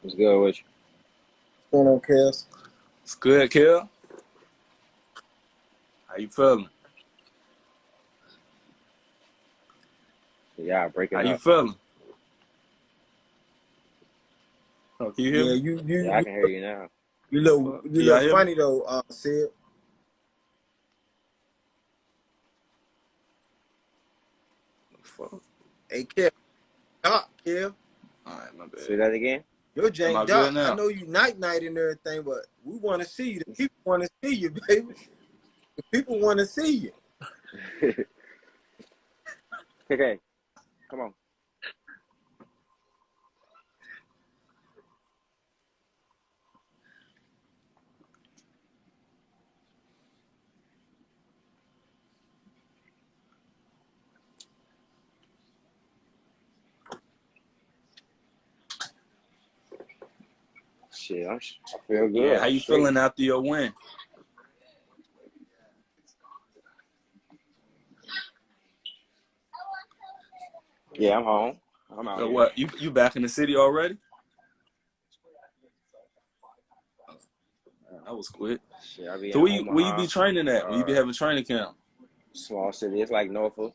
What's good with you? What's going on, Kels? It's good, Kel. How you feeling? Yeah, breaking How up. you feeling? Oh, can you hear Yeah, me? Yeah, I can hear you now. you look funny though, Sid. Fuck. Hey, Kel. Kel. All right, my bad. Say that again? You're Am I Jane good Doc. now? I know you night and everything, but we want to see you. The people want to see you, baby. The people want to see you. Okay, come on. Shit, I feel good. Yeah, how you feeling after your win? Yeah, I'm home. I'm out So here. what? You back in the city already? That was quick. Shit, I be So in where you Omaha. be training at? Where you be having training camp? Small city. It's like Norfolk.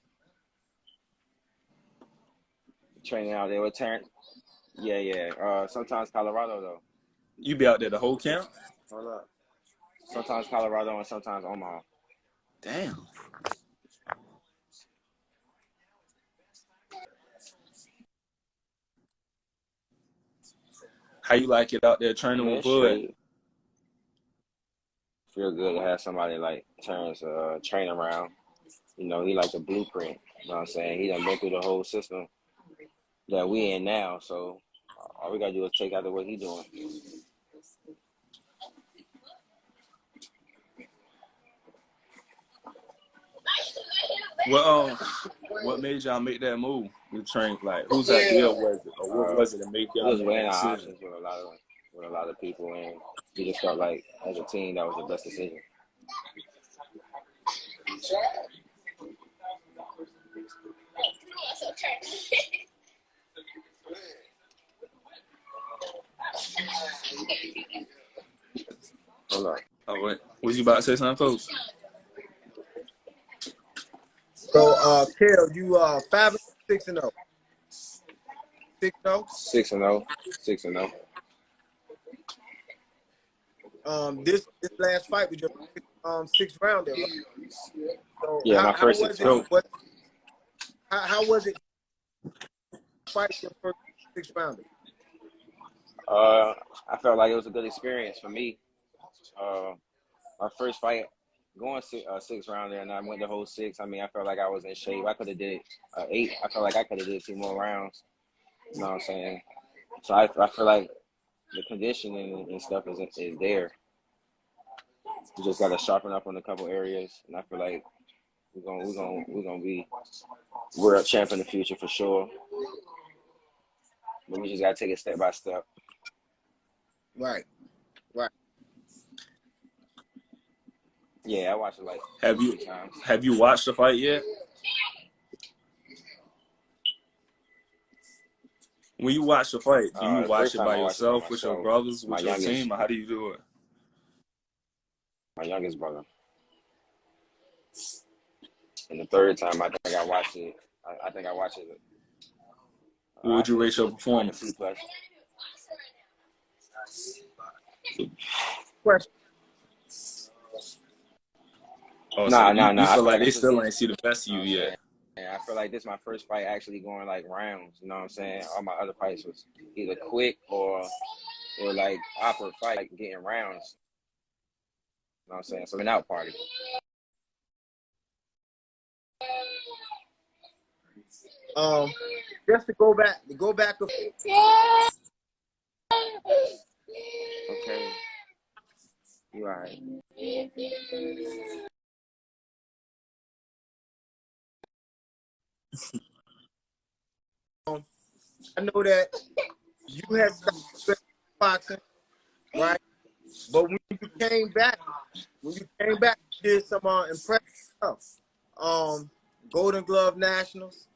Training out there with Terrence. Yeah. Sometimes Colorado though. You be out there the whole camp? Hold up. Sometimes Colorado and sometimes Omaha. Damn. How you like it out there training with Bud? Straight. Feel good to have somebody like Terrence train around. You know, he like the blueprint. You know what I'm saying? He done been through the whole system that we in now. So all we gotta do is take out what he doing. Well, what made y'all make that move? You train like whose idea was it, or what was it to make y'all Just make weighing that our decision? options with a lot of people, and we just felt like as a team that was the best decision. Hold on. Oh wait, was you about to say something, folks? So, Kel, you 5-6-0. 6-0. 6-0. 6-0. This last fight was your sixth rounder. Right? So Yeah, my first how was 6 it? rounds. How was it? Fight your first 6 rounder. I felt like it was a good experience for me. My first fight, going 6 rounder, and I went the whole 6. I mean, I felt like I was in shape. I could have did 8. I felt like I could have did 2 more rounds. You know what I'm saying? So I feel like the conditioning and stuff is there. We just got to sharpen up on a couple areas, and I feel like we're gonna be world champ in the future for sure. But we just gotta take it step by step. Right. Yeah, I watched it like Have 3 times. you watched the fight yet? When you watch the fight, do you The watch first it time by I watched it by yourself, with your myself, brothers, my with your youngest, team, or how do you do it? my youngest brother. And the third time, I think I watched it. I think I watched it. What would you rate your Like a performance? C plus. Question. Oh, Nah. you I feel feel like like they this is still it. ain't see the best of You know you what I'm yet? saying? And I feel like this is my first fight actually going like rounds. You know what I'm saying? All my other fights was either quick or it was like awkward fight, like getting rounds. You know what I'm saying? So an out party. Just to go back. Okay. You all right? I know that you had started boxing, right? But when you came back, you did some impressive stuff. Golden Glove Nationals,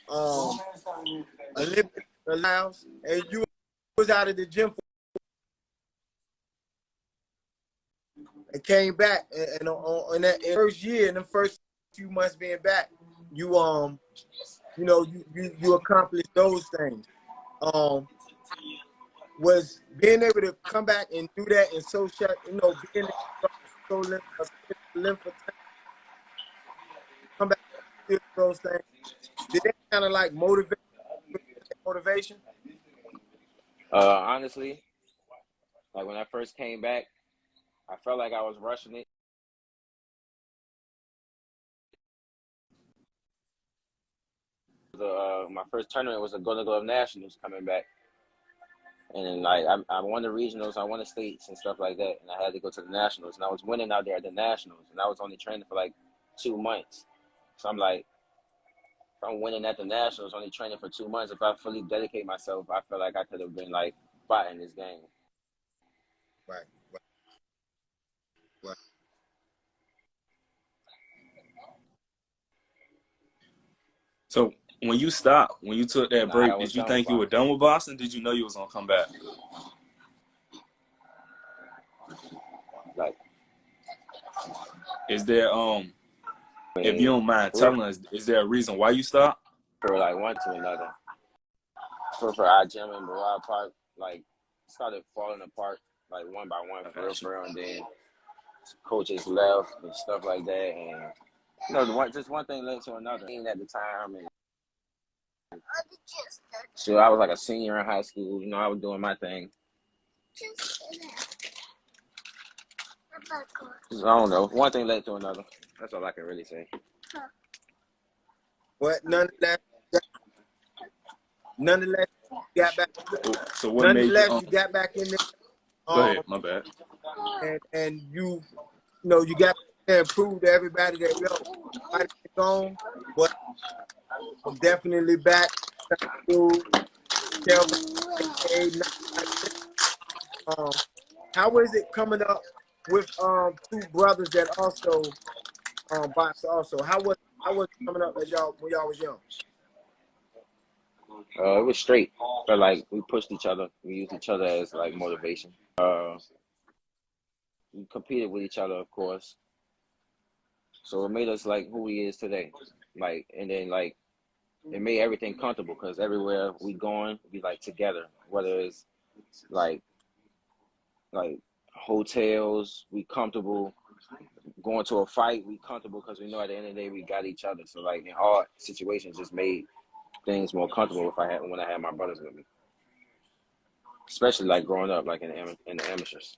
Olympic allows, and you was out of the gym and came back, and on that first year, in the first few months being back, you accomplished those things. Was being able to come back and do that and so being so lymph come back and do those things. Did that kind of like motivation? Honestly, like when I first came back, I felt like I was rushing it. My first tournament was the Golden Glove Nationals coming back. And then, like, I won the regionals, I won the states and stuff like that. And I had to go to the nationals. And I was winning out there at the nationals. And I was only training for, like, 2 months. So I'm like, if I'm winning at the nationals, only training for 2 months, if I fully dedicate myself, I feel like I could have been, like, fighting this game. Right. So when you stopped, when you took that break, did you think you were done with boxing? Did you know you was gonna come back? Like, is there if you don't mind telling us, is there a reason why you stopped? For like one to another. For our gym in Barrage Park, like started falling apart like one by one for real, and then coaches left and stuff like that, and just one thing led to another. At the time, and so I was like a senior in high school. I was doing my thing. I don't know. One thing led to another. That's all I can really say. But nonetheless, you got back. So what made you got back in there. Go ahead, my bad. And you got there and proved to everybody that I'm gone, but I'm definitely back. How is it coming up with 2 brothers that also box also? How was it coming up when y'all was young? It was straight, but like we pushed each other. We used each other as like motivation. We competed with each other, of course. So it made us like who we is today. Like, and then like it made everything comfortable because everywhere we going, we like together. Whether it's like hotels, we comfortable. Going to a fight, we comfortable because we know at the end of the day we got each other. So like in all situations, just made things more comfortable when I had my brothers with me, especially like growing up like in the amateurs.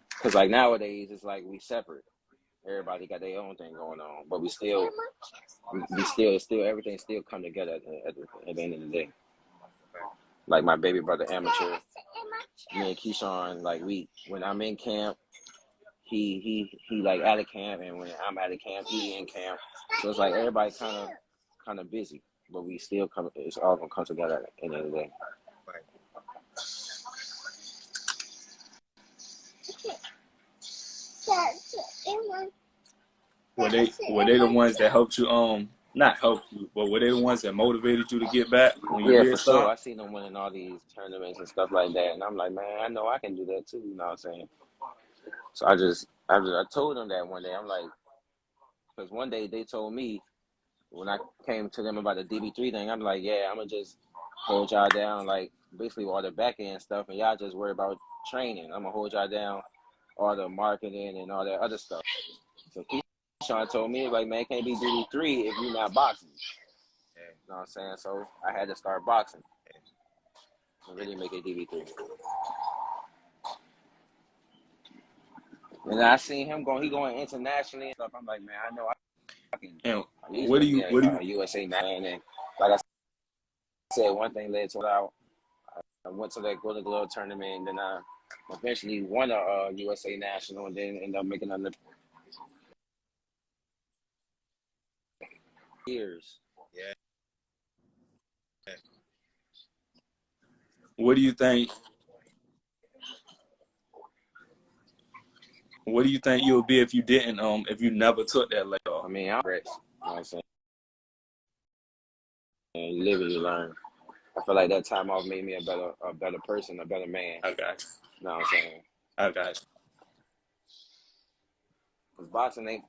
Because like nowadays it's like we separate. Everybody got their own thing going on, but we still everything still come together at the end of the day. Like my baby brother amateur, me and Keyshawn, like when I'm in camp, he like out of camp, and when I'm out of camp, he in camp. So it's like everybody kind of busy, but we still come. It's all gonna come together at the end of the day. Were they the ones that helped you not helped you, but were they the ones that motivated you to get back when you did for stop? sure. I seen them winning all these tournaments and stuff like that, and I'm like, man, I know I can do that too. You know what I'm saying? So I told them that one day. I'm like, because one day they told me when I came to them about the DB3 thing, I'm like, yeah, I'm gonna just hold y'all down, like basically all the back end stuff, and y'all just worry about training. I'm gonna hold y'all down all the marketing and all that other stuff. So Sean told me, like, man, it can't be DB3 if you're not boxing. You know what I'm saying? So I had to start boxing and really make it DB3. And I seen him he going internationally and stuff. I'm like, man, I know I can. And what do you USA man? And like I said, one thing led to another. I went to that Golden Glove tournament, and then I eventually won a USA national, and then ended up making another years. Yeah. What do you think? What do you think you'll be if you didn't if you never took that leg off? I mean, I'm rich. You know what I'm saying? And you live and you learn. I feel like that time off made me a better person, a better man. I got you. You know what I'm saying? I got you. Cause boxing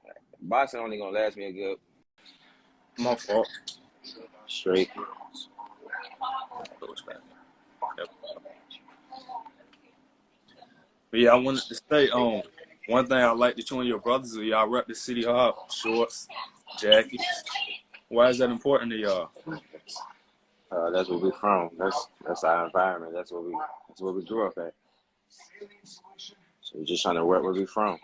only gonna last me a good. My fault. Straight. Yep. But yeah, I wanted to say, one thing I like that you and your brothers is y'all rep the City Hall shorts, jackets. Why is that important to y'all? That's where we from. That's our environment. That's where we grew up at. So we're just trying to work where we from.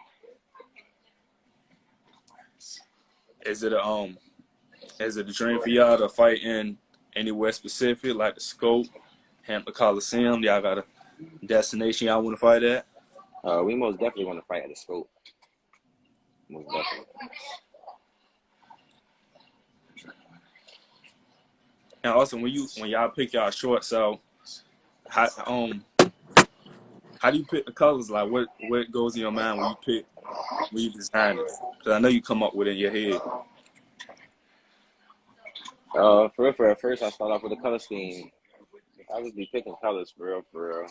Is it a dream for y'all to fight in anywhere specific, like the Scope, Hampton Coliseum? Y'all got a destination y'all want to fight at? We most definitely want to fight at the Scope. Most definitely. And also, when y'all pick y'all shorts, so how do you pick the colors? Like, what goes in your mind when you design it? Because I know you come up with it in your head. For real, at first I start off with a color scheme. I just be picking colors for real.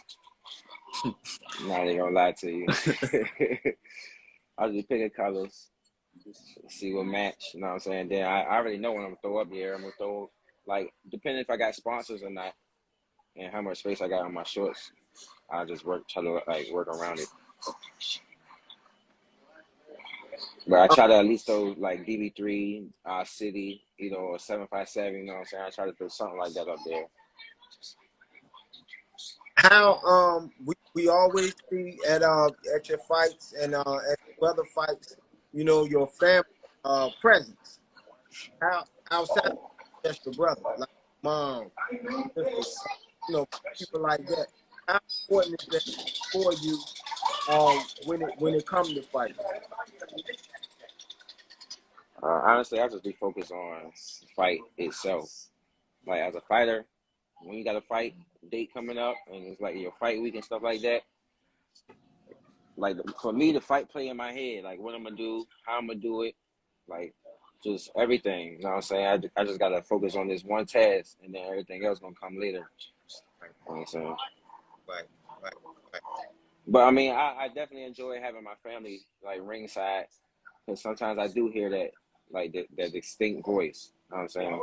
I'm not even gonna lie to you. I just be picking colors, see what match. You know what I'm saying? Then I already know what I'm gonna throw up here. I'm gonna throw, like, depending if I got sponsors or not, and how much space I got on my shorts. I just try to work around it. But I try to at least throw like DB3, City, or 757. You know what I'm saying? I try to throw something like that up there. How we always see at your fights and at other fights, your family presence. How outside just your brother, like mom, sisters, people like that. How important is that for you when it comes to fighting? Honestly, I just be focused on the fight itself. Like, as a fighter, when you got a fight date coming up and it's like your fight week and stuff like that, like, for me, the fight play in my head, like what I'm gonna do, how I'm gonna do it, like just everything. You know what I'm saying? I just gotta focus on this one task, and then everything else gonna come later. You know what I'm saying? Right. But I mean, I definitely enjoy having my family like ringside, because sometimes I do hear that, like, that distinct voice. You know what I'm saying?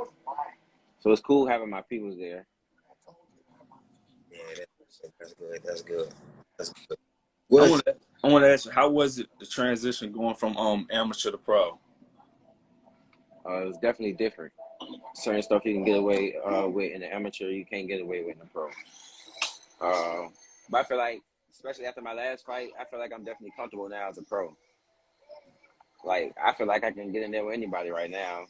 So it's cool having my peoples there. Yeah, that's good. I want to ask you, how was it, the transition going from amateur to pro? It was definitely different. Certain stuff you can get away with in the amateur, you can't get away with in the pro. But I feel like, especially after my last fight, I feel like I'm definitely comfortable now as a pro. Like, I feel like I can get in there with anybody right now.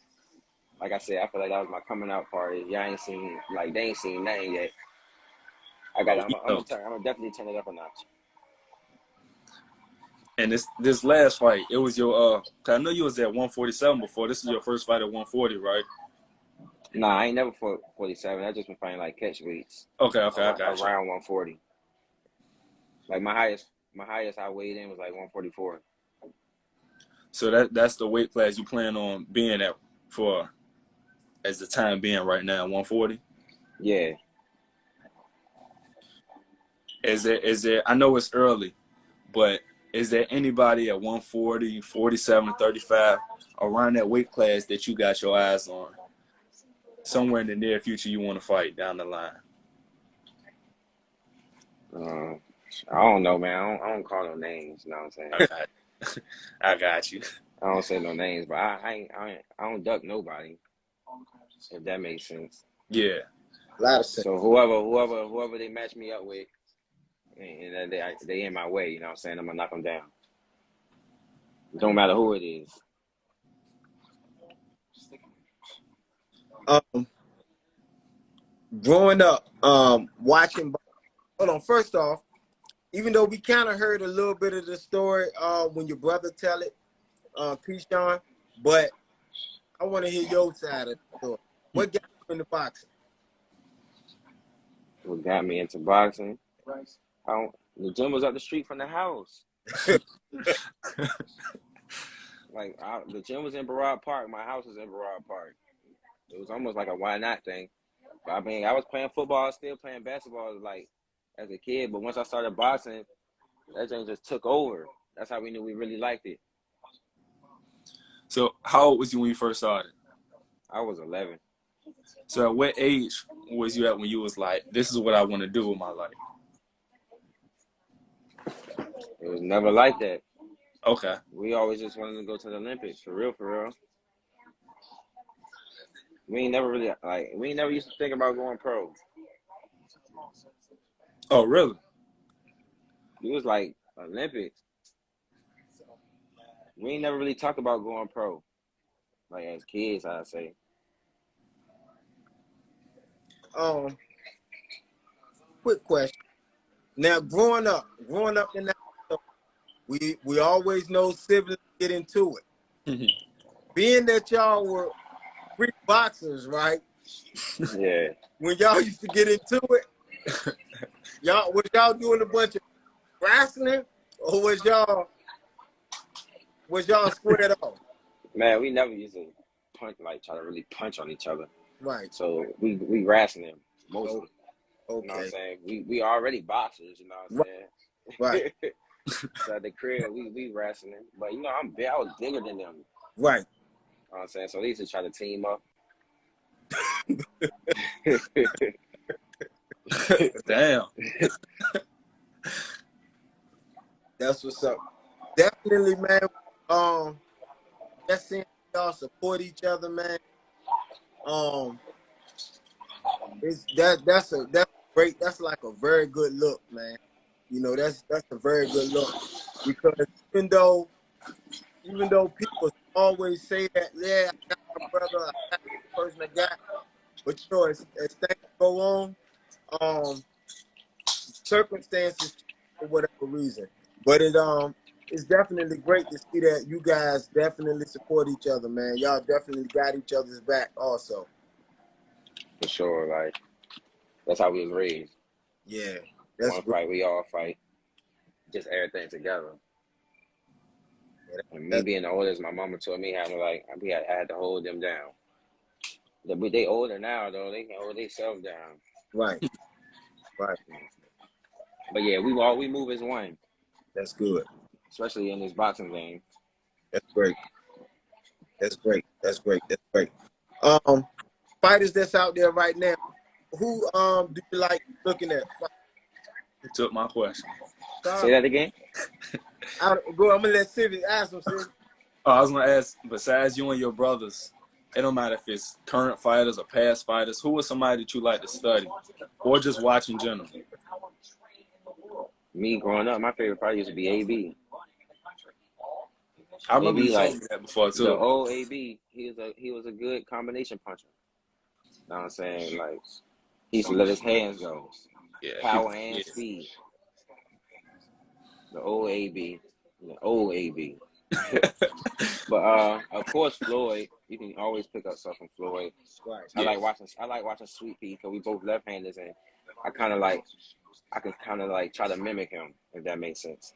Like I said, I feel like that was my coming out party. Y'all ain't seen, like, they ain't seen nothing yet. I'm gonna definitely turn it up a notch. And this last fight, it was your cause I know you was at 147 before. This is your first fight at 140, right? Nah, I ain't never fought 47. I just been fighting like catch weights. Okay, I got you. Around 140. Like, my highest I weighed in was like 144. So that's the weight class you plan on being at for, as the time being right now, 140? Yeah. Is there I know it's early, but is there anybody at 140, 47, 35 around that weight class that you got your eyes on? Somewhere in the near future you want to fight down the line? I don't know, man. I don't call no names. You know what I'm saying? I got you. I don't say no names, but I don't duck nobody. If that makes sense. Yeah. A lot of sense. So whoever they match me up with, and they in my way, you know what I'm saying? I'm gonna knock them down. It don't matter who it is. Growing up, watching. Hold on. First off, even though we kind of heard a little bit of the story when your brother tell it, Keyshawn, but I want to hear your side of the story. What got you into boxing? What got me into boxing? The gym was up the street from the house. Like, the gym was in Barrard Park. My house was in Barrard Park. It was almost like a why not thing. I mean, I was playing football, still playing basketball, like, as a kid. But once I started boxing, that thing just took over. That's how we knew we really liked it. So how old was you when you first started? I was 11. So at what age was you at when you was like, this is what I want to do with my life? It was never like that. Okay. We always just wanted to go to the Olympics, for real, for real. We ain't never really, like, we ain't never used to think about going pro. Oh, really? It was like Olympics. We ain't never really talked about going pro. Like, as kids, I'd say. Quick question. Now, growing up in that, we always know siblings get into it. Mm-hmm. Being that y'all were Greek boxers, right? Yeah. When y'all used to get into it, was y'all doing a bunch of wrestling, or was y'all squared off? Man, we never used to punch, like, try to really punch on each other. Right. So we wrestling mostly. Okay. You know what I'm saying? We already boxers, you know what I'm saying? Right. So at the crib, we wrestling. But, you know, I was bigger than them. Right. You know what I'm saying? So they used to try to team up. Damn. That's what's up. Definitely, man. Just seeing y'all support each other, man. That's great. That's like a very good look, man. You know, that's a very good look, because even though people always say that, yeah, I got my brother, I got the person I got, but you know, as things go on, circumstances for whatever reason. But it's definitely great to see that you guys definitely support each other, man. Y'all definitely got each other's back also. For sure, like, that's how we was raised. Yeah. One fight, we all fight. Just everything together. And me being the oldest, my mama told me how to, like, I had to hold them down. They older now, though. They can hold themselves down. Right. Right. But yeah, we move as one. That's good. Especially in this boxing game. That's great. That's great. That's great. That's great. Fighters that's out there right now, who do you like looking at? You took my question. Say that again. I'm gonna let Sibbie ask him. Oh, I was gonna ask, besides you and your brothers, it don't matter if it's current fighters or past fighters, who was somebody that you like to study or just watch in general? Me growing up, my favorite fighter used to be AB. I remember you like, told me that before too. The old AB, he was a good combination puncher. You know what I'm saying? Like, he used to let his hands go. Yeah, Power and speed. The old AB. The old AB. But of course, Floyd. You can always pick up stuff from Floyd. Right. I like watching Sweet Pea, because we both left-handers, and I can kind of like try to mimic him, if that makes sense.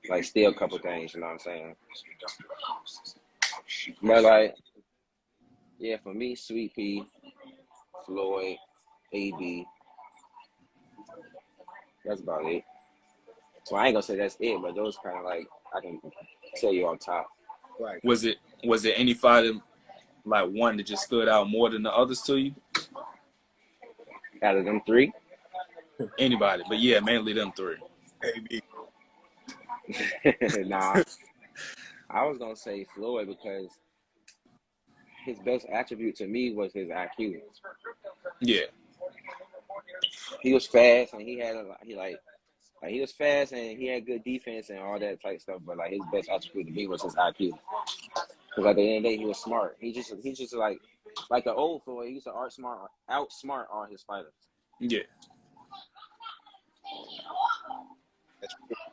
Like, steal a couple things, you know what I'm saying? But like, yeah, for me, Sweet Pea, Floyd, AB. That's about it. So I ain't gonna say that's it, but those kind of, like, I can tell you on top. Right. Was it any fighter, like, one that just stood out more than the others to you? Out of them three? Anybody, but yeah, mainly them three. AB. Nah. I was gonna say Floyd, because his best attribute to me was his IQ. Yeah. He was fast, and he was fast, and he had good defense and all that type stuff. But like, his best attribute to me was his IQ. Because at the end of the day, he was smart. He just like the old Floyd. He used to outsmart all his fighters. Yeah.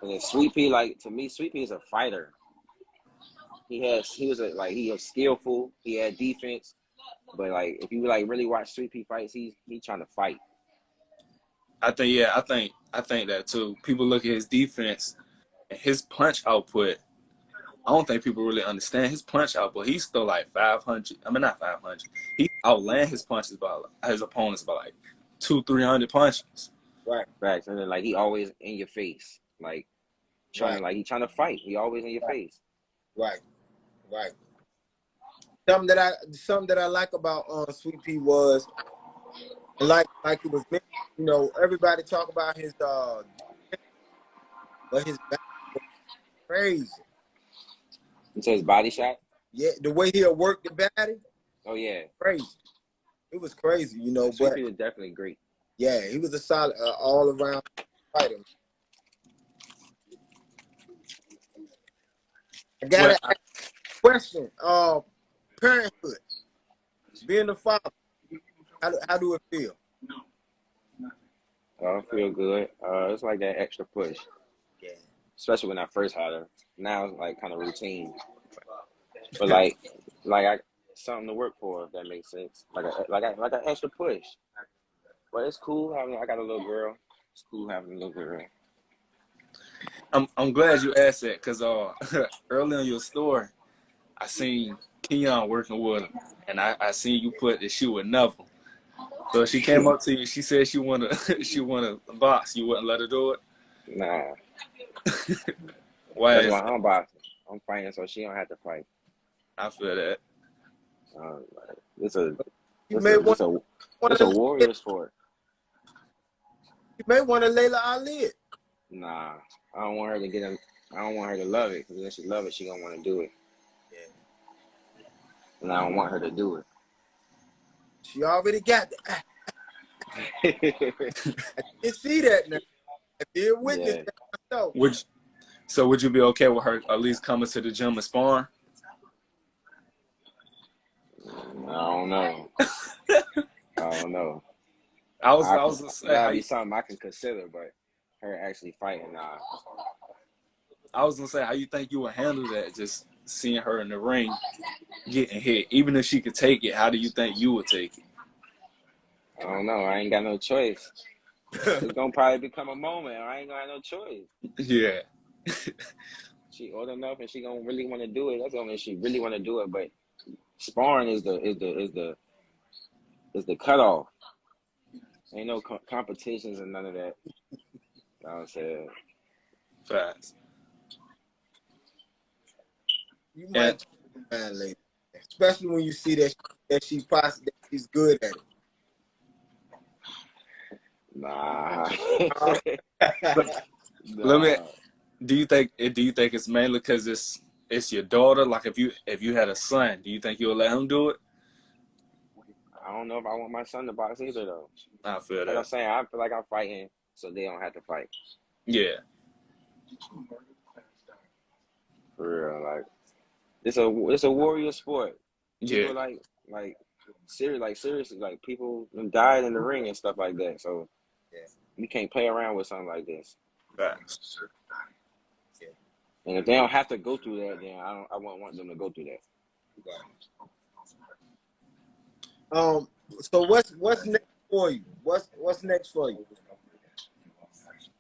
And then Sweet Pea, like, to me, Sweet Pea is a fighter. He was skillful. He had defense. But like, if you like really watch Sweet Pea fights, he trying to fight. I think that too. People look at his defense and his punch output. I don't think people really understand his punch output. He's still like 500. I mean, not 500. He's outland his opponents by like 200-300 punches. Right. Facts. And then like he always in your face, like trying Right. he trying to fight. He always in your face. Right. Right. Something that I like about Sweet Pea was like it was mentioned, you know, everybody talk about his but his back was crazy. You say his body shot? Yeah, the way he'll work the body, Oh yeah. crazy. It was crazy, you know. Sweet But Pea was definitely great. yeah, he was a solid all around fighter. I got a question. Parenthood, being a father, how do it feel? I feel good. It's like that extra push, Yeah. especially when I first had her. Now it's like kind of routine, but like I something to work for, if that makes sense. Like an extra push. But it's cool having. I got a little girl. It's cool having a little girl. I'm glad you asked that because early in your story, I seen Keon working with her, and I seen you put that she would never. So she came up to you. She said she wanna box. You wouldn't let her do it. Nah, Why that's is why that? I'm boxing. I'm fighting so she don't have to fight. I feel that. It's a You may want it's a warrior sport. you may want to Layla Ali. Nah, I don't want her to get him. I don't want her to love it because when she love it, she gonna want to do it. Yeah. And I don't want her to do it. She already got that. I didn't see that now. I did witness Yeah. that myself. Would you be okay with her at least coming to the gym and sparring? I don't know. I don't know. I was gonna say That'd be something I can consider, but her actually fighting, nah. I was gonna say how you think you would handle that, just seeing her in the ring getting hit. Even if she could take it, how do you think you would take it? I don't know. I ain't got no choice. It's gonna probably become a moment. I ain't gonna have no choice. Yeah. She old enough and she gonna really want to do it. That's only if she really want to do it. But sparring is the cutoff. Ain't no competitions and none of that. You know what I'm saying? Fast. You might man later, especially when you see that she's good at it. Nah. Let me. Nah. Do you think it's mainly because it's your daughter? Like if you had a son, do you think you'll let him do it? I don't know if I want my son to box either though. I feel Like I'm that. saying, I feel like I'm fighting so they don't have to fight. Yeah. For real, like it's a warrior sport. People Yeah. seriously, like people died in the ring and stuff like that. So Yeah. you can't play around with something like this. Fast. And if they don't have to go through that, then I won't want them to go through that. So what's next for you? What's next for you?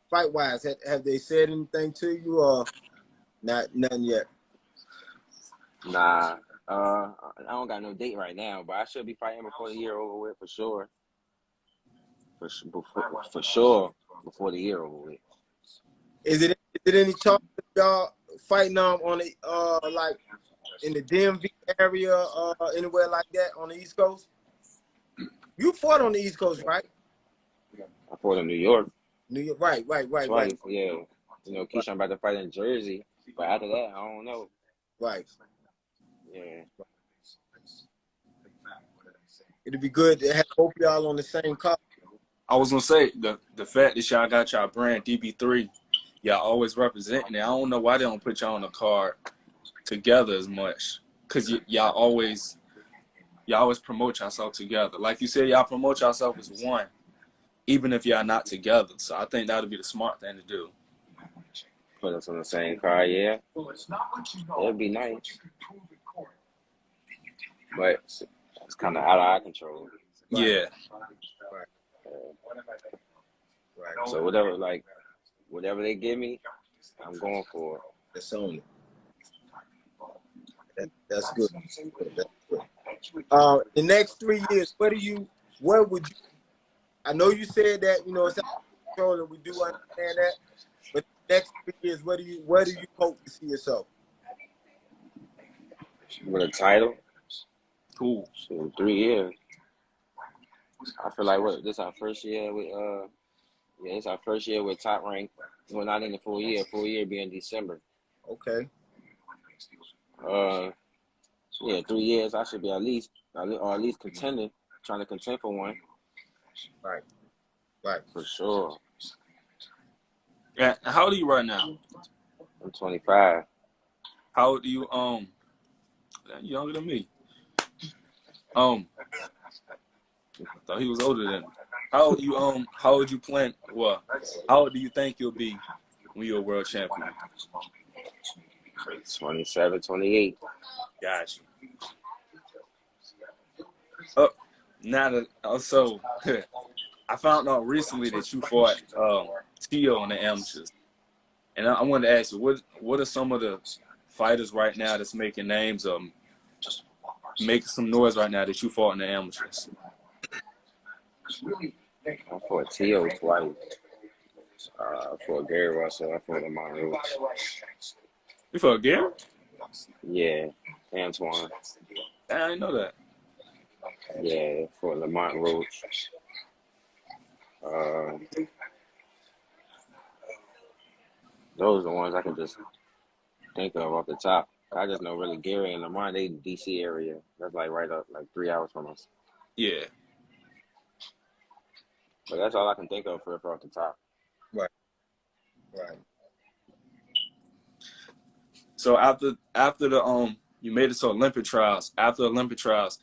Fight wise, have they said anything to you or nothing yet? Nah, I don't got no date right now, but I should be fighting before the year over with for sure. For sure, before the year over with. Is it any talk of y'all fighting on the like in the DMV area anywhere like that on the East Coast? You fought on the East Coast, right? I fought in New York. New York, right. Twice, yeah. You know, Keisha about to fight in Jersey, but after that, I don't know. Right. Yeah. It'd be good to have both y'all on the same card. I was gonna say the fact that y'all got y'all brand DB3, y'all always representing it. I don't know why they don't put y'all on the card together as much, cause y'all always promote yourself together. Like you said, y'all promote yourself as one, even if y'all not together. So I think that'd be the smart thing to do. Put us on the same card, yeah. It'd be nice. But it's kind of out of our control. Yeah. Right. So whatever they give me, I'm going for it. That's on it. That's good. That's good. The next 3 years, where would you? I know you said that it's out of control, and we do understand that. But the next 3 years, where do you hope to see yourself? With a title. Cool. So 3 years. I feel like this our first year with it's our first year with top rank. Well, not in the full year. Full year be in December. Okay. 3 years. I should be at least contending, trying to contend for one. Right. For sure. Yeah. How old are you right now? I'm 25. How old are you? You're younger than me. I thought he was older than me. How old you plan? Well, how old do you think you'll be when you're a world champion? 27, 28. Got you. Oh, now that also, I found out recently that you fought Tio in the amateurs, and I wanted to ask you, what are some of the fighters right now that's making names, making some noise right now that you fought in the amateurs? I fought Tio twice. I fought Gary Russell. I fought Lamont Roach. You fought Gary? Yeah, Antoine. I didn't know that. Yeah, for Lamont Roach. Those are the ones I can just think of off the top. I just know really Gary and Lamont, they DC area. That's like right up, like 3 hours from us. Yeah. But that's all I can think of for off the top. Right. So after the you made it to Olympic trials. After the Olympic trials,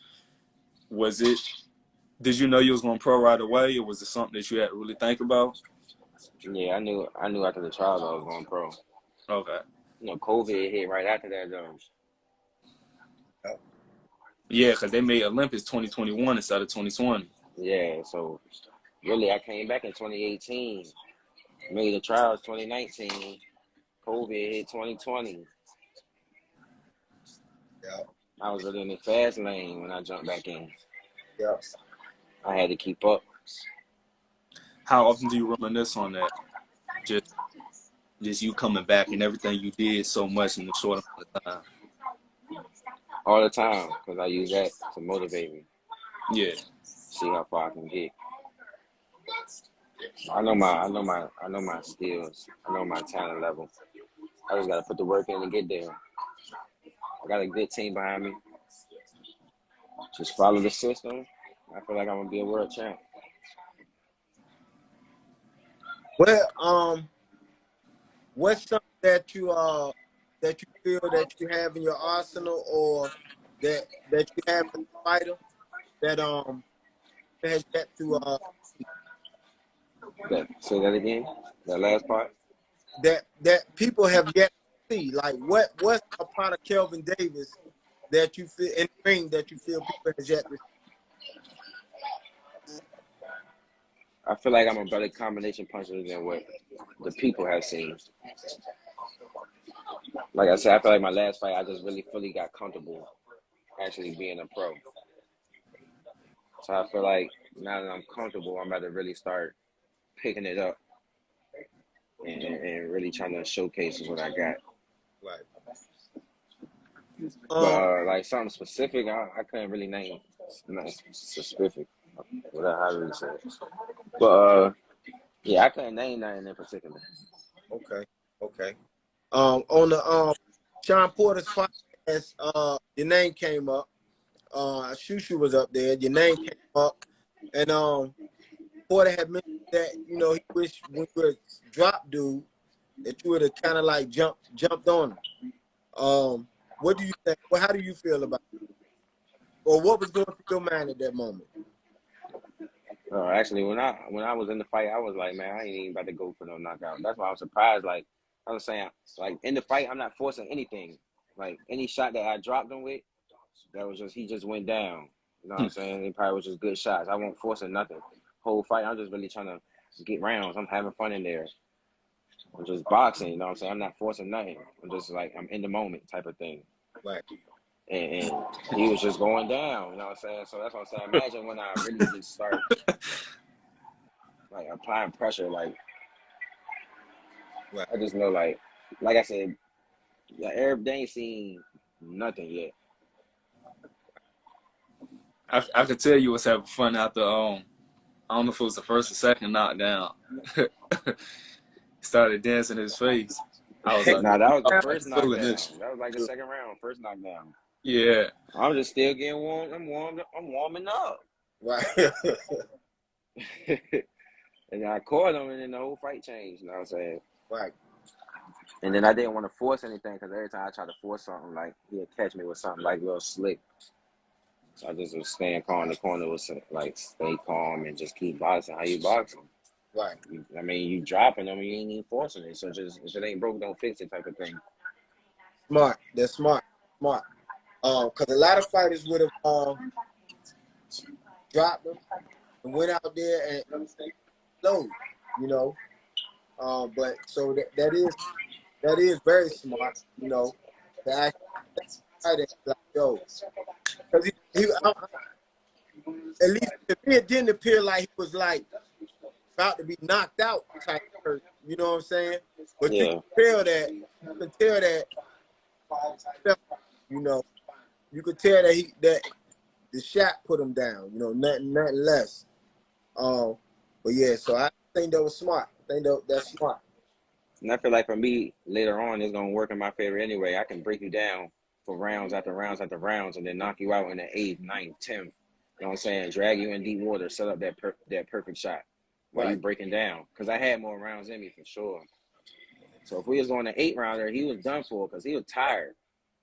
did you know you was going pro right away, or was it something that you had to really think about? Yeah, I knew after the trials I was going pro. Okay. COVID hit right after that though. Yeah, because they made Olympics 2021 instead of 2020. Yeah, so really I came back in 2018, made the trials 2019, COVID hit 2020. Yeah. I was really in the fast lane when I jumped back in. Yeah. I had to keep up. How often do you reminisce on that? Just you coming back and everything you did so much in the short amount of time. All the time, because I use that to motivate me. Yeah. See how far I can get. I know my skills. I know my talent level. I just gotta put the work in to get there. I got a good team behind me. Just follow the system. I feel like I'm gonna be a world champ. Well, what's something that you feel that you have in your arsenal, or that you have as a fighter that has yet to Say that again. That last part. that people have yet to see? Like what's a part of Kelvin Davis that you feel in the ring that you feel people has yet to see? I feel like I'm a better combination puncher than what the people have seen. Like I said, I feel like my last fight, I just really fully got comfortable actually being a pro. So I feel like now that I'm comfortable, I'm about to really start picking it up and really trying to showcase what I got. Right. But like something specific, I couldn't really name nothing specific. Without how to really say it. But yeah, I couldn't name nothing in particular. Okay. On the Sean Porter's podcast, your name came up. Shushu was up there. Your name came up, and Porter had mentioned that he wished when you were drop dude that you would have kind of like jumped on him. What do you think? Well, how do you feel about it? Or what was going through your mind at that moment? Actually, when I was in the fight, I was like, man, I ain't even about to go for no knockout. That's why I was surprised. Like I was saying, like in the fight, I'm not forcing anything. Like any shot that I dropped him with, that was he just went down. You know what I'm saying? It probably was just good shots. I won't force nothing. Whole fight, I'm just really trying to get rounds. I'm having fun in there. I'm just boxing. You know what I'm saying? I'm not forcing nothing. I'm just like I'm in the moment type of thing. Right. and he was just going down. You know what I'm saying? So that's what I'm saying. Imagine when I really just start like applying pressure. Like Right. I just know, like I said, Arab, they ain't seen nothing yet. I could tell you was having fun after I don't know if it was the first or second knockdown. Started dancing in his face. I was like, Nah, that was the I'm first feeling knockdown. this. That was like the second round, first knockdown. Yeah. I'm just still getting warm. I'm warming up. Right. And then I caught him, and then the whole fight changed. You know what I'm saying? Right. And then I didn't want to force anything because every time I tried to force something, like he'd catch me with something like real slick. So I just was staying calm. The corner was like stay calm and just keep boxing. How you boxing? Right. I mean, you dropping them, you ain't even forcing it. So just if it ain't broke, don't fix it type of thing. Smart. They're smart. Smart. Because a lot of fighters would have dropped them and went out there and load, you know. But so that is very smart, you know. To actually fight it like, yo, because at least to me it didn't appear like he was like about to be knocked out type person, you know what I'm saying? But Yeah. you can tell that, you know, you could tell that the shot put him down, you know, nothing less. But yeah, so I think that was smart. I think that's smart. And I feel like for me, later on, it's going to work in my favor anyway. I can break you down for rounds after rounds after rounds and then knock you out in the 8th, 9th, 10th. You know what I'm saying? Drag you in deep water, set up that perfect shot while you breaking down. Because I had more rounds in me for sure. So if we was going to 8 rounder, he was done for because he was tired.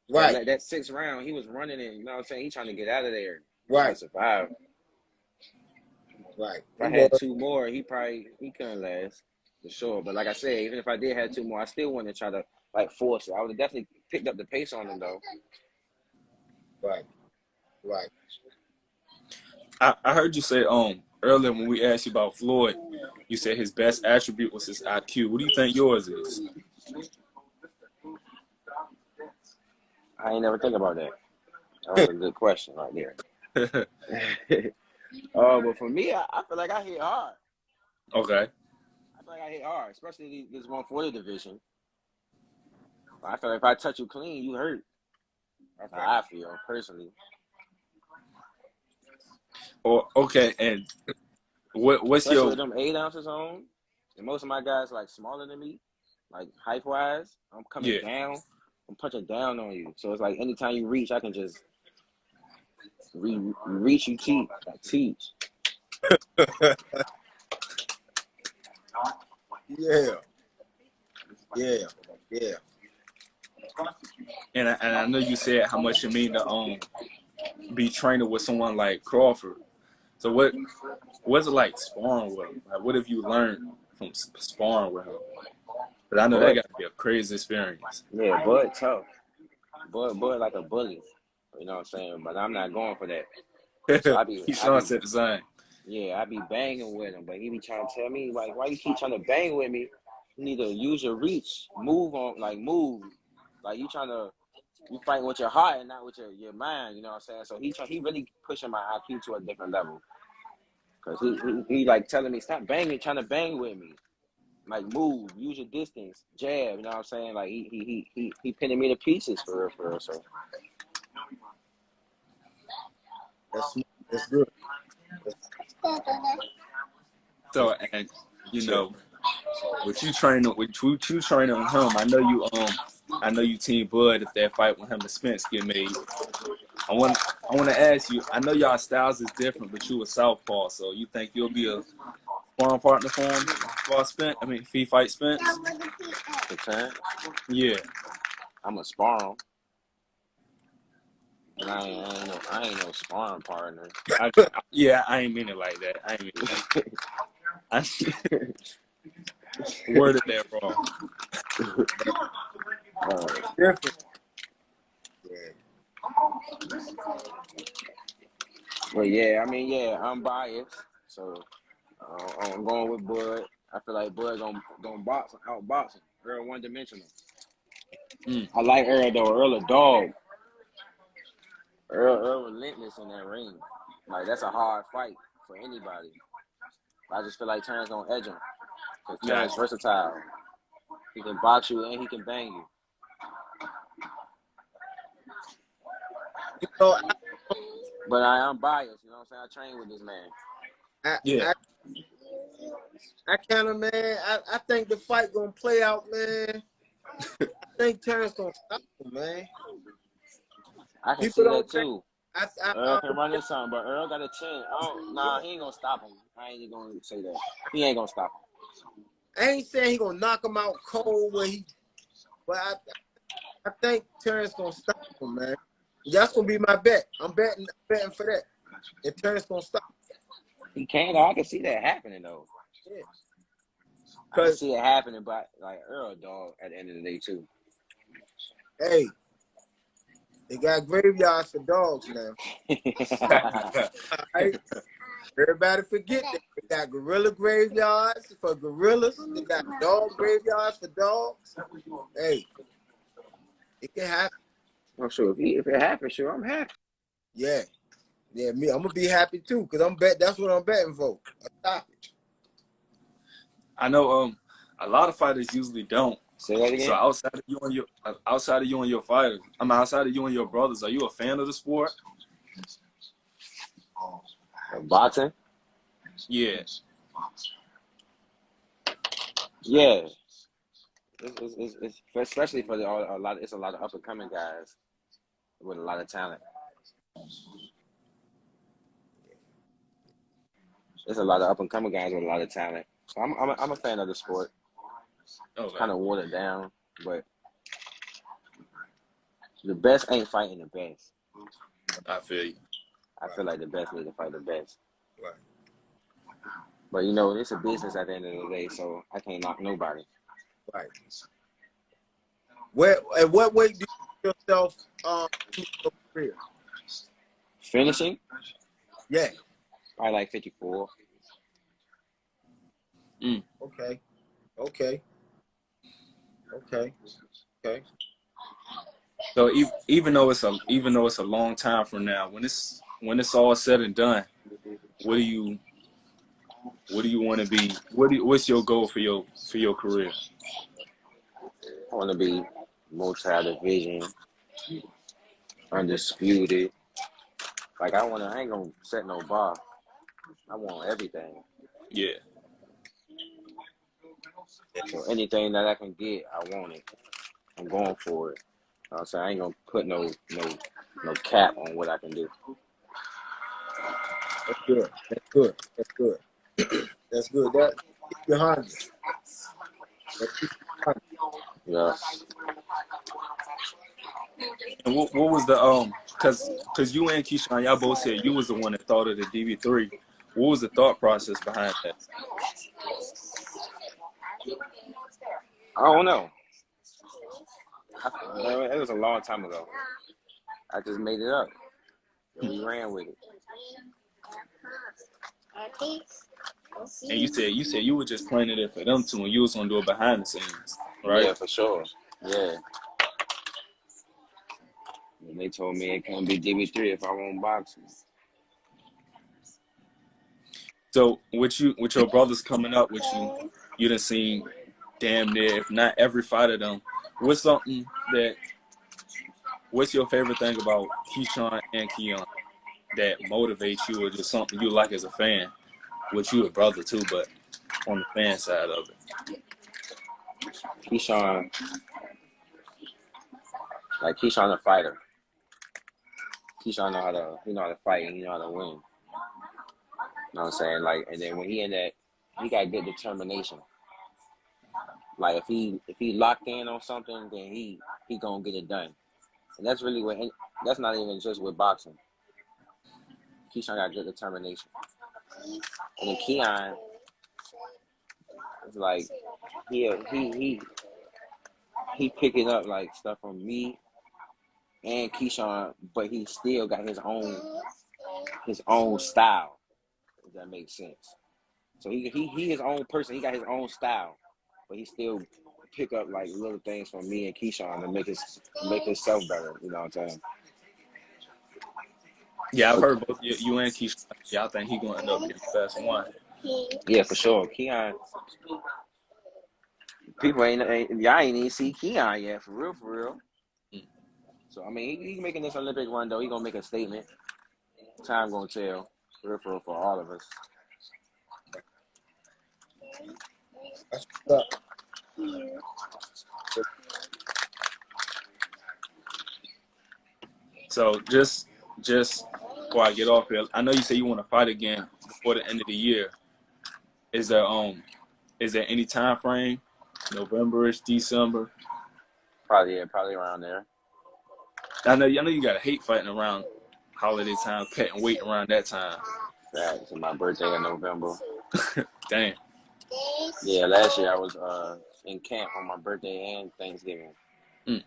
Right. Like that 6th round, he was running in. You know what I'm saying? He trying to get out of there. Right. Trying to survive. Right. If I had 2 more, he couldn't last. For sure. But like I said, even if I did have 2 more, I still wouldn't try to like force it. I would have definitely picked up the pace on him though. Right. Right. I heard you say earlier when we asked you about Floyd, you said his best attribute was his IQ. What do you think yours is? I ain't never think about that. That was a good question right there. But for me, I feel like I hit hard. Okay. I feel like I hit hard, especially this 140 division. I feel like if I touch you clean, you hurt. That's how I feel personally. Or okay, and what's Especially your with them 8 ounces on, and most of my guys like smaller than me, like height wise. I'm coming down. I'm punching down on you. So it's like anytime you reach, I can just reach you teach. I teach. Yeah. and I know you said how much it mean to be training with someone like Crawford. So what's it like sparring with him? Like, what have you learned from sparring with him? But I know that got to be a crazy experience. Yeah, Bud tough. Bud like a bully. You know what I'm saying? But I'm not going for that. So Sean said the same. Yeah, I be banging with him, but he be trying to tell me, like, why you keep trying to bang with me? You need to use your reach. Move. Like you fighting with your heart and not with your mind, you know what I'm saying? So he really pushing my IQ to a different level. Cause he like telling me, stop banging, trying to bang with me. Like move, use your distance, jab, you know what I'm saying? Like he pinning me to pieces for real. So That's good. So, and you know, with you training on him, I know you team Bud if that fight with him and Spence get made. I want to ask you. I know y'all styles is different, but you a southpaw, so you think you'll be a sparring partner for him? If he fight Spence. the time, Yeah. I'm a spar him. I ain't no sparring partner. I ain't mean it like that. I ain't mean that. Worded that wrong. Different. Well, yeah, I'm biased, so I'm going with Bud. I feel like Bud gonna outbox him. Earl one-dimensional. I like Earl though. Earl a dog. Earl relentless in that ring. Like, that's a hard fight for anybody. I just feel like Terrence gonna edge him. Because Terrence versatile. He can box you and he can bang you. You know, But I'm biased, you know what I'm saying? I train with this man. I kind of, man, I think the fight gonna play out, man. I think Terrence gonna stop him, man. I can see that too. Earl can run into something, but Earl got a chin. Nah, he ain't gonna stop him. I ain't even gonna say that. He ain't gonna stop him. I ain't saying he gonna knock him out cold but I think Terrence gonna stop him, man. That's gonna be my bet. I'm betting for that. If Terrence gonna stop him. He can't. I can see that happening though. Yeah. I can see it happening, but like Earl, dog, at the end of the day too. Hey, they got graveyards for dogs now. Right? Everybody forget that they got gorilla graveyards for gorillas. They got dog graveyards for dogs. Hey, it can happen. I'm sure if it happens, sure, I'm happy. Yeah, me. I'm gonna be happy too, cause that's what I'm betting for. A stoppage. I know. A lot of fighters usually don't. Say that again. So outside of you and your fighters, outside of you and your brothers, are you a fan of the sport? Boxing? Yeah. Yeah. It's especially for it's a lot of up and coming guys with a lot of talent. There's a lot of up and coming guys with a lot of talent. So I'm a fan of the sport. It's kind of watered down, but the best ain't fighting the best. I feel you. I feel like the best need to fight the best. Right. But you know, it's a business at the end of the day, so I can't knock nobody. Right. At what weight do you see yourself to your career? Finishing? Yeah. Probably like 54. Okay. So even though it's a long time from now, when it's all said and done, what do you want to be? What's your goal for your career? I want to be multi-division, undisputed. Like I ain't gonna set no bar. I want everything. Yeah. So anything that I can get, I want it. I'm going for it. So I ain't gonna put no cap on what I can do. That's good. That's good. That keep you hungry. Yeah. And what was the because you and Keyshawn, y'all both said you was the one that thought of the DB3. What was the thought process behind that? I don't know. It was a long time ago. I just made it up. And we ran with it. And you said you were just planning it for them two, and you was gonna do it behind the scenes, right? Yeah, for sure. Yeah. And they told me it couldn't be DB3 if I won't box. So with your brothers coming up with you done seen damn near, if not every fight of them. What's your favorite thing about Keyshawn and Keon that motivates you, or just something you like as a fan? Which you a brother too, but on the fan side of it. Keyshawn a fighter. Keyshawn know how to fight and he know how to win. You know what I'm saying? Like, and then when he in that, he got good determination. Like if he locked in on something, then he gonna get it done. And that's really that's not even just with boxing. Keyshawn got good determination. And then Keon, it's like he picking up like stuff from me and Keyshawn, but he still got his own style, if that makes sense. So he his own person, he got his own style, but he still pick up like little things from me and Keyshawn to make himself better, you know what I'm saying? Yeah, I've heard both you and Keisha. Yeah, I think he gonna end up getting the best one. Yeah, for sure. Keon, people y'all ain't even see Keon yet, for real, for real. Mm. So I mean, he making this Olympic run though. He gonna make a statement. Time gonna tell, for real, for all of us. That's what's up. So just before I get off here, I know you say you want to fight again before the end of the year. Is there any time frame? November-ish, December? Probably around there. I know you gotta hate fighting around holiday time, cutting weight around that time. That's my birthday in November. Damn. Yeah, last year I was in camp on my birthday and Thanksgiving. Mm.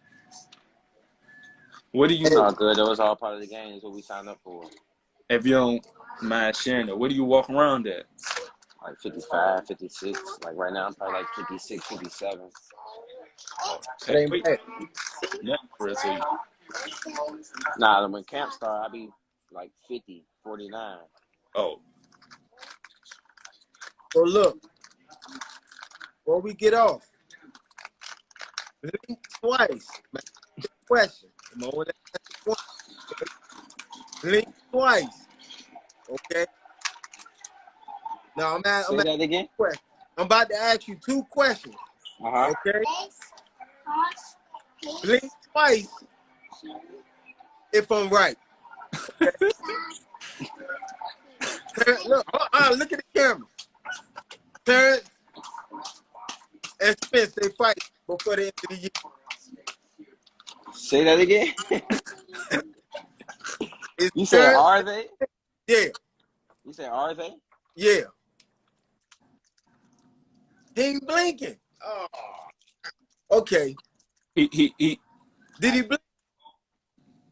What do you? It's all good. That was all part of the game. It's what we signed up for. If you don't mind sharing it, what do you walk around at? Like 55, 56. Like right now, I'm probably like 56, 57. That ain't bad. Nothing for real to you. Nah, when camp start, I be like 50, 49. Oh. So look, before we get off, blink twice. Question. Come on, blink twice. Okay. Now Say that again. I'm about to ask you 2 questions. Okay. Blink twice if I'm right. Okay. Look at the camera. Terrence and Spence, they fight before the end of the year. Say that again. You said, Terrence, are they? yeah. You said, are they? Yeah. He ain't blinking. Oh. Okay. He. Did he blink?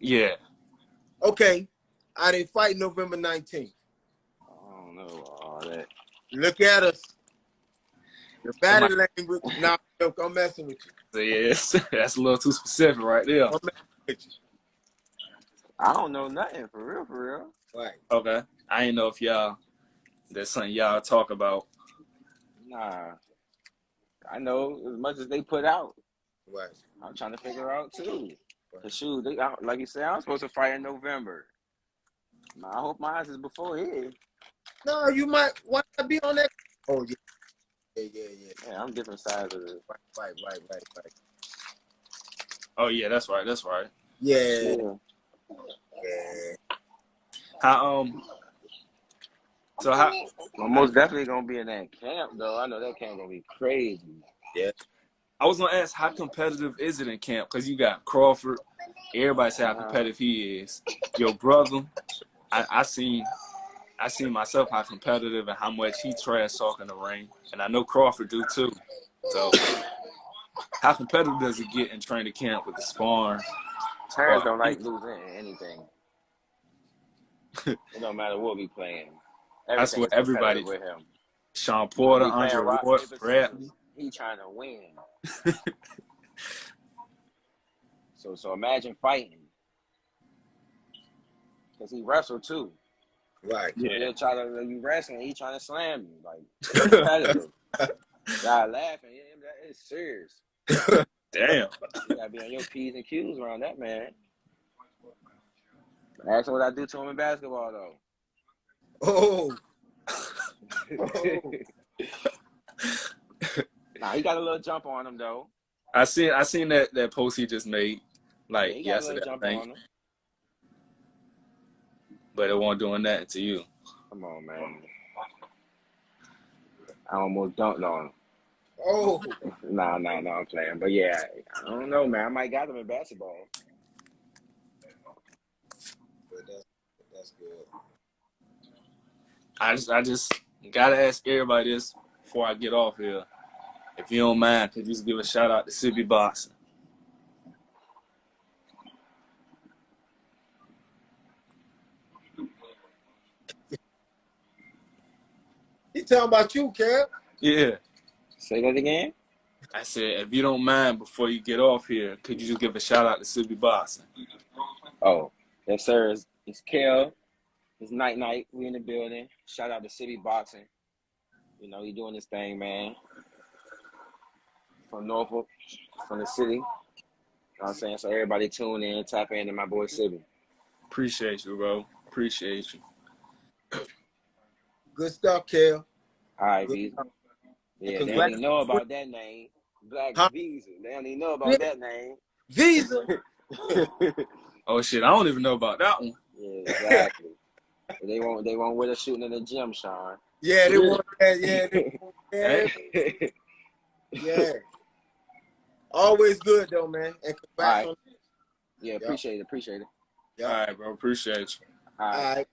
Yeah. Okay. I didn't fight November 19th. I don't know all that. Look at us. Your body language. Nah, I'm messing with you. Yes, that's a little too specific right there. I'm messing with you. I don't know nothing, for real, for real. Right. Okay. I ain't know if that's something y'all talk about. Nah. I know as much as they put out. Right. I'm trying to figure out, too. Right. The shoot, like you said, I'm supposed to fight in November. I hope mine is before his. No, you might want to be on that. Oh, yeah. Yeah, I'm different sides of it. Right. Oh yeah, that's right. Yeah. How So how? I'm most definitely gonna be in that camp, though. I know that camp gonna be crazy. Yeah. I was gonna ask, how competitive is it in camp? Because you got Crawford. Everybody say how competitive he is. Your brother, I seen myself how competitive and how much he trash talk in the ring, and I know Crawford do too. So, how competitive does it get in training camp with the sparring? Terrence don't like losing anything. It don't matter what we playing. That's what everybody. With him. Sean Porter, Andre Ward, Brad. He trying to win. So imagine fighting, because he wrestled too. Right. So he'll try to you wrestling. He trying to slam you like competitive. Y'all laughing. Yeah, that is serious. Damn. You gotta be on your P's and Q's around that man. Ask him what I do to him in basketball though. Oh. Nah, he got a little jump on him though. I seen that post he just made like yesterday, I think. But it wasn't doing that to you. Come on, man. I almost dunked on him. Oh. Nah, I'm playing. But yeah, I don't know, man. I might got him in basketball. But that's good. I just gotta ask everybody this before I get off here. If you don't mind, could you just give a shout out to SibbieBoxing? He talking about you, Kev. Yeah. Say that again? I said, if you don't mind, before you get off here, could you just give a shout out to SibbieBoxing? Oh, yes, sir. It's Kel. It's Nite. We in the building. Shout out to SibbieBoxing. You know, he doing this thing, man. From Norfolk, from the city. You know what I'm saying? So everybody tune in, tap in to my boy Sibbie. Appreciate you, bro. Appreciate you. Good stuff, Kel. All right, Good Visa. stuff. Yeah, And they don't even know about that name. Black Huh? Visa. They don't even know about that name. Visa. Oh shit, I don't even know about that one. Yeah, exactly. They won't with us shooting in the gym, Sean. Yeah, they want that. Yeah, they want that. Hey. Yeah. Always good though, man. And congrats All right. on. Yeah, appreciate it. Yeah. All right, bro. Appreciate you. All right. All right.